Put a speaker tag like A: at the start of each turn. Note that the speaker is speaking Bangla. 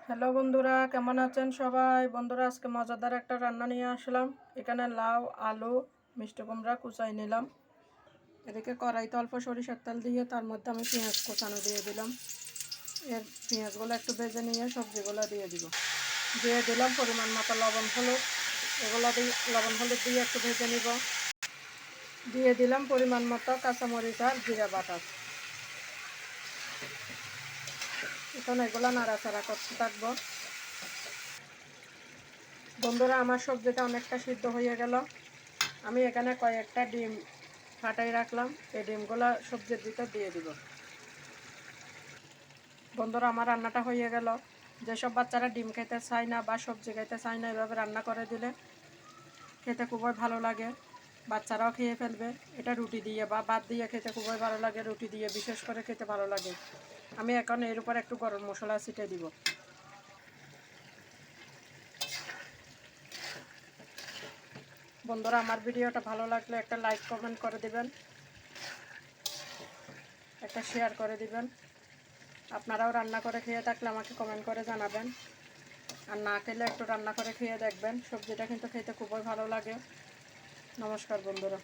A: হ্যালো বন্ধুরা, কেমন আছেন সবাই? বন্ধুরা, আজকে মজাদার একটা রান্না নিয়ে আসলাম। এখানে লাউ, আলু, মিষ্টি কুমড়া কুচাই নিলাম। এদিকে কড়াইতে অল্প সরিষার তেল দিয়ে তার মধ্যে আমি পেঁয়াজ কোচানো দিয়ে দিলাম। এর পেঁয়াজগুলো একটু ভেজে নিয়ে সবজিগুলো দিয়ে দিয়ে দিলাম পরিমাণ মতো লবণ হলুদ। এগুলো দিয়ে লবণ হলুদ দিয়ে একটু ভেজে নিব। দিয়ে দিলাম পরিমাণ মতো কাঁচামরিচ আর জিরা বাটা। এখন এগুলো নাড়াচাড়া করতে থাকবো। বন্ধুরা, আমার সবজিটা অনেকটা সিদ্ধ হয়ে গেল। আমি এখানে কয়েকটা ডিম ফাটাই রাখলাম। এই ডিমগুলো সবজির ভিতর দিয়ে দিব। বন্ধুরা, আমার রান্নাটা হয়ে গেল। যেসব বাচ্চারা ডিম খেতে চায় না বা সবজি খেতে চায় না, এভাবে রান্না করে দিলে খেতে খুবই ভালো লাগে। বাচ্চারাও খেয়ে ফেলবে। এটা রুটি দিয়ে বা ভাত দিয়ে খেতে খুবই ভালো লাগে। রুটি দিয়ে বিশেষ করে খেতে ভালো লাগে। আমি এখন এর উপর একটু গরম মশলা ছিটিয়ে দিব। বন্ধুরা, আমার ভিডিওটা ভালো লাগলে একটা লাইক কমেন্ট করে দিবেন, একটা শেয়ার করে দিবেন। আপনারাও রান্না করে খেয়ে থাকলে আমাকে কমেন্ট করে জানাবেন। আর না খেলে একটু রান্না করে খেয়ে দেখবেন। সবজিটা কিন্তু খেতে খুবই ভালো লাগে। নমস্কার বন্ধুরা।